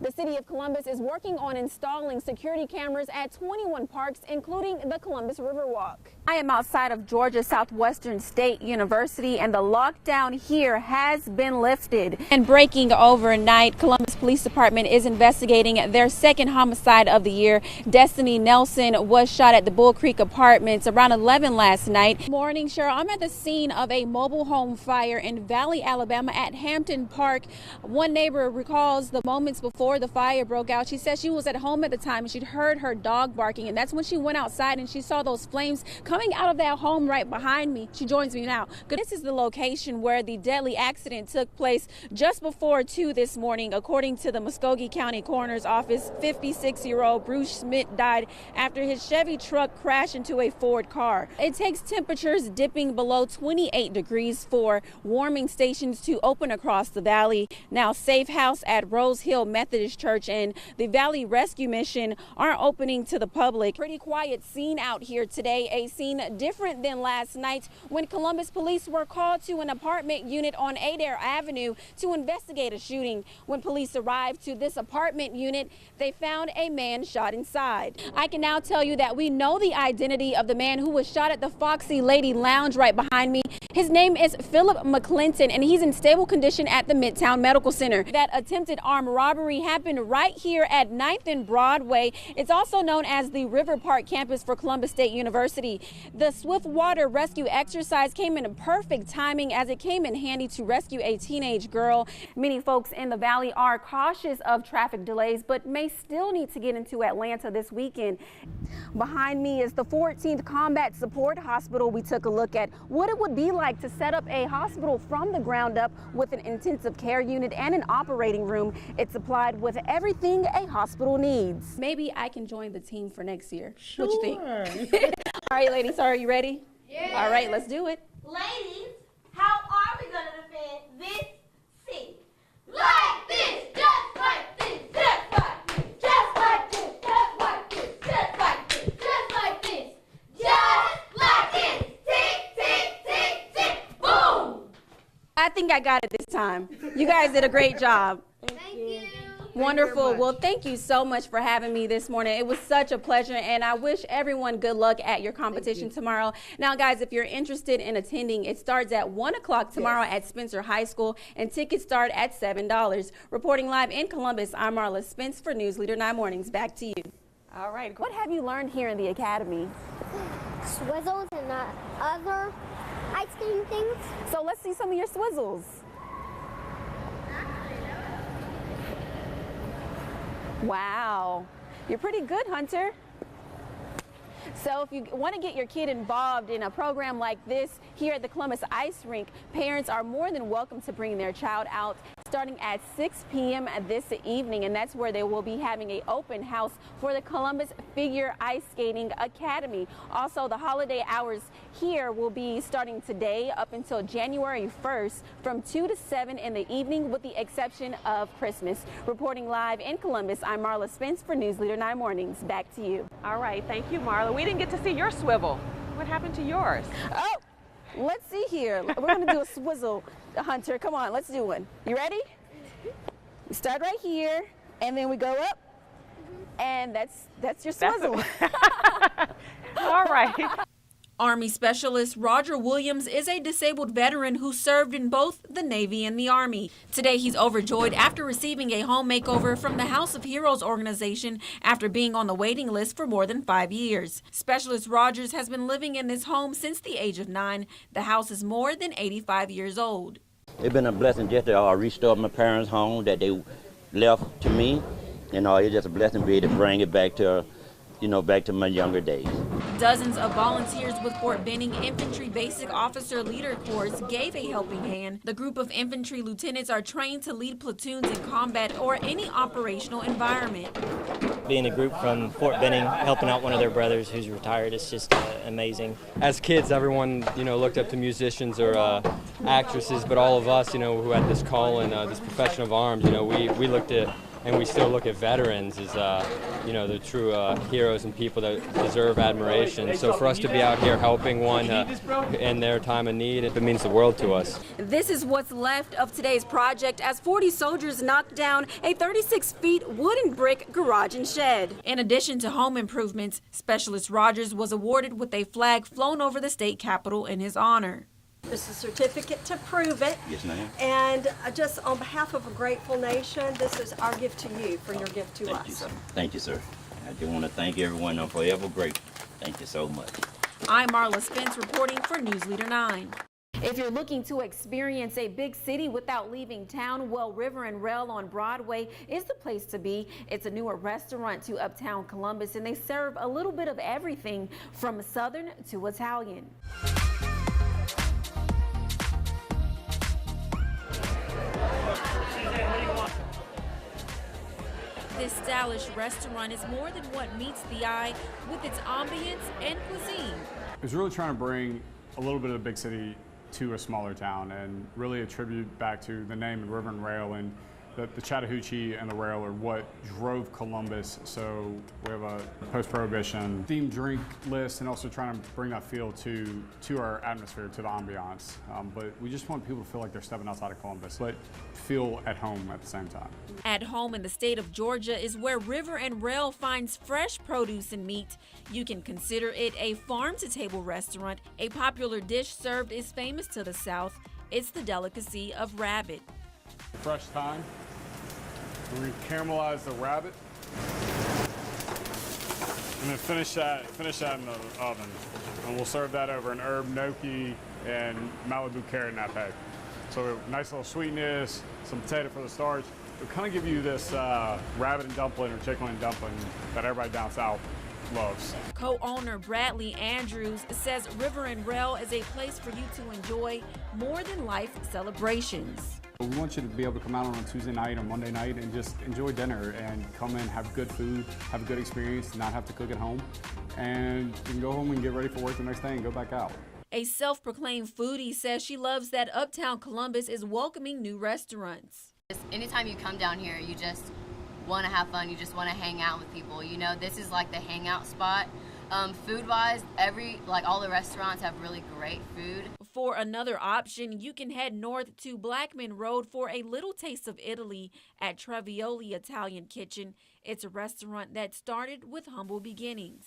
The city of Columbus is working on installing security cameras at 21 parks, including the Columbus Riverwalk. I am outside of Georgia Southwestern State University, and the lockdown here has been lifted. And breaking overnight, Columbus Police Department is investigating their second homicide of the year. Destiny Nelson was shot at the Bull Creek Apartments around 11 last night. Morning, Cheryl. I'm at the scene of a mobile home fire in Valley, Alabama at Hampton Park. One neighbor recalls the moments before the fire broke out. She says she was at home at the time and she'd heard her dog barking, and that's when she went outside and she saw those flames coming out of that home right behind me. She joins me now. This is the location where the deadly accident took place just before 2 this morning. According to the Muskogee County Coroner's Office, 56-year-old Bruce Schmidt died after his Chevy truck crashed into a Ford car. It takes temperatures dipping below 28 degrees for warming stations to open across the valley. Now, Safe House at Rose Hill Methodist Church and the Valley Rescue Mission are opening to the public. Pretty quiet scene out here today, a scene different than last night when Columbus police were called to an apartment unit on Adair Avenue to investigate a shooting. When police arrived to this apartment unit, they found a man shot inside. I can now tell you that we know the identity of the man who was shot at the Foxy Lady Lounge right behind me. His name is Philip McClinton, and he's in stable condition at the Midtown Medical Center. That attempted armed robbery happened right here at 9th and Broadway. It's also known as the River Park campus for Columbus State University. The swift water rescue exercise came in perfect timing as it came in handy to rescue a teenage girl. Many folks in the valley are cautious of traffic delays, but may still need to get into Atlanta this weekend. Behind me is the 14th Combat Support Hospital. We took a look at what it would be like to set up a hospital from the ground up with an intensive care unit and an operating room. It's supplied with everything a hospital needs. Maybe I can join the team for next year. Sure. What you think? All right, ladies, are you ready? Yeah. All right, let's do it. Ladies, how are we going to defend this seat? Like this, just like this, just like this, just like this, just like this, just like this, just like this, just like this. Tick, tick, tick, tick, boom. I think I got it this time. You guys did a great job. Thank you. Wonderful. Well, thank you so much for having me this morning. It was such a pleasure, and I wish everyone good luck at your competition tomorrow. Now, guys, if you're interested in attending, it starts at 1 o'clock tomorrow at Spencer High School, and tickets start at $7. Reporting live in Columbus, I'm Marla Spence for News Leader 9 Mornings. Back to you. All right. What have you learned here in the academy? Swizzles and other ice cream things. So let's see some of your swizzles. Wow, you're pretty good, Hunter. So if you want to get your kid involved in a program like this here at the Columbus Ice Rink, parents are more than welcome to bring their child out starting at 6 p.m. this evening, and that's where they will be having an open house for the Columbus Figure Ice Skating Academy. Also, the holiday hours here will be starting today up until January 1st from 2 to 7 in the evening, with the exception of Christmas. Reporting live in Columbus, I'm Marla Spence for News Leader 9 Mornings. Back to you. All right, thank you, Marla. We didn't get to see your swivel. What happened to yours? Oh, let's see here. We're going to do a swizzle, Hunter. Come on, let's do one. You ready? We start right here, and then we go up, and that's your swizzle. All right. Army Specialist Roger Williams is a disabled veteran who served in both the Navy and the Army. Today, he's overjoyed after receiving a home makeover from the House of Heroes organization after being on the waiting list for more than 5 years. Specialist Rogers has been living in this home since the age of 9. The house is more than 85 years old. It's been a blessing just to restore my parents' home that they left to me. It's just a blessing to be able to bring it back to, back to my younger days. Dozens of volunteers with Fort Benning Infantry Basic Officer Leader Course gave a helping hand. The group of infantry lieutenants are trained to lead platoons in combat or any operational environment. Being a group from Fort Benning, helping out one of their brothers who's retired, it's just amazing. As kids, everyone, looked up to musicians or actresses, but all of us, who had this call and this profession of arms, we looked at and we still look at veterans as you know, the true heroes and people that deserve admiration. So for us to be out here helping one in their time of need, it means the world to us. This is what's left of today's project as 40 soldiers knocked down a 36-feet wooden brick garage and shed. In addition to home improvements, Specialist Rogers was awarded with a flag flown over the state capitol in his honor. This is a certificate to prove it. Yes, ma'am. And just on behalf of a grateful nation, this is our gift to you for your gift to Thank you, us. sir. Thank you, sir. I do want to thank everyone. I'm forever grateful. Thank you so much. I'm Marla Spence reporting for News Leader 9. If you're looking to experience a big city without leaving town, well, River and Rail on Broadway is the place to be. It's a newer restaurant to Uptown Columbus, and they serve a little bit of everything from Southern to Italian. This stylish restaurant is more than what meets the eye with its ambience and cuisine. It was really trying to bring a little bit of the big city to a smaller town and really attribute back to the name of River and Rail, and the Chattahoochee and the rail are what drove Columbus. So we have a post-prohibition themed drink list, and also trying to bring that feel to our atmosphere, to the ambiance. But we just want people to feel like they're stepping outside of Columbus, but feel at home at the same time. At home in the state of Georgia is where River and Rail finds fresh produce and meat. You can consider it a farm-to-table restaurant. A popular dish served is famous to the South. It's the delicacy of rabbit. Fresh thyme. We caramelize the rabbit, and then finish that in the oven. And we'll serve that over an herb gnocchi and Malibu carrot nappe. So nice little sweetness, some potato for the starch. It'll kind of give you this rabbit and dumpling or chicken and dumpling that everybody down south loves. Co-owner Bradley Andrews says River and Rail is a place for you to enjoy more than life celebrations. We want you to be able to come out on a Tuesday night or Monday night and just enjoy dinner and come in, have good food, have a good experience, not have to cook at home, and you can go home and get ready for work the next day and go back out. A self-proclaimed foodie says she loves that Uptown Columbus is welcoming new restaurants. Anytime you come down here, you just want to have fun. You just want to hang out with people. You know, this is like the hangout spot. Food-wise, all the restaurants have really great food. For another option, you can head north to Blackman Road for a little taste of Italy at Trevioli Italian Kitchen. It's a restaurant that started with humble beginnings.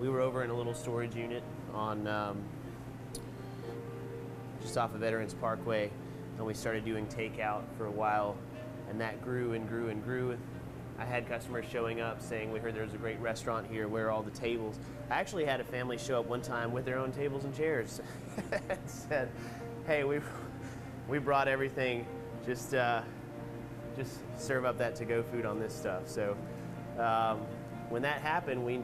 We were over in a little storage unit on just off of Veterans Parkway, and we started doing takeout for a while, and that grew and grew and grew. I had customers showing up saying, we heard there's a great restaurant here, where are all the tables? I actually had a family show up one time with their own tables and chairs and said, hey, we brought everything, just serve up that to-go food on this stuff. So when that happened, we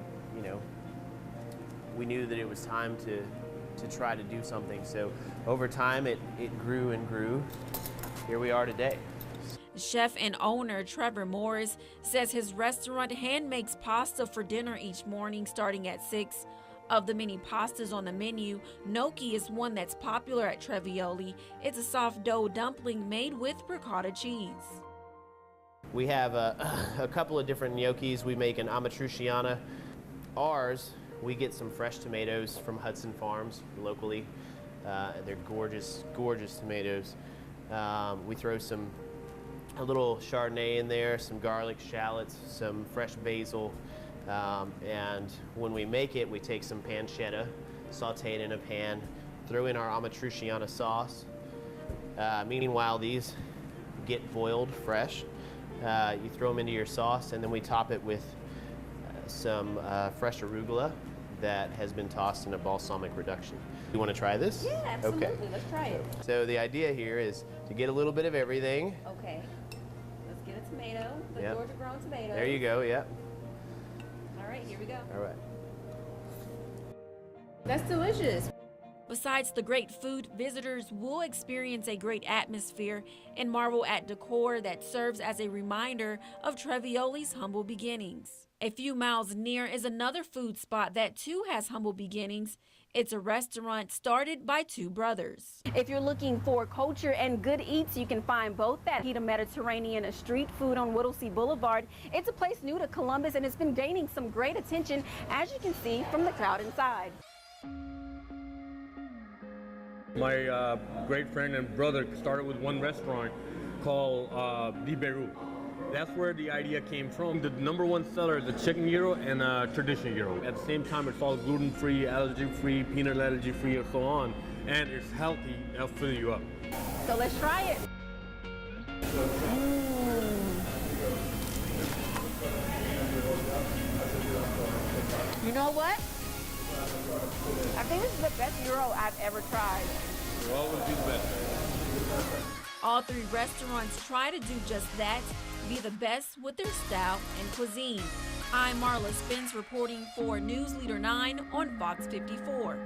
knew that it was time to try to do something. So over time, it grew and grew. Here we are today. Chef and owner Trevor Morris says his restaurant hand makes pasta for dinner each morning starting at 6. Of the many pastas on the menu, gnocchi is one that's popular at Trevioli. It's a soft dough dumpling made with ricotta cheese. We have a couple of different gnocchis. We make an amatriciana. Ours, we get some fresh tomatoes from Hudson Farms locally. They're gorgeous, gorgeous tomatoes. We throw a little Chardonnay in there, some garlic, shallots, some fresh basil, and when we make it, we take some pancetta, saute it in a pan, throw in our amatriciana sauce. Meanwhile, these get boiled fresh. You throw them into your sauce, and then we top it with some fresh arugula that has been tossed in a balsamic reduction. You want to try this? Yeah, absolutely. Okay. Let's try it. So the idea here is to get a little bit of everything. Okay. Let's get a tomato, the Yep. Georgia grown tomato. There you go, yep. All right, here we go. All right. That's delicious. Besides the great food, visitors will experience a great atmosphere and marvel at decor that serves as a reminder of Trevioli's humble beginnings. A few miles near is another food spot that too has humble beginnings. It's a restaurant started by two brothers. If you're looking for culture and good eats, you can find both at Hita Mediterranean Street Food on Whittlesey Boulevard. It's a place new to Columbus and it's been gaining some great attention, as you can see from the crowd inside. My great friend and brother started with one restaurant called Di Beirut. That's where the idea came from. The #1 seller is a chicken gyro and a traditional gyro. At the same time, it's all gluten-free, allergy-free, peanut allergy-free, and so on. And it's healthy, it'll fill you up. So let's try it. You know what? I think this is the best gyro I've ever tried. It'll always be the best. All three restaurants try to do just that, be the best with their style and cuisine. I'm Marla Spence reporting for News Leader 9 on Fox 54.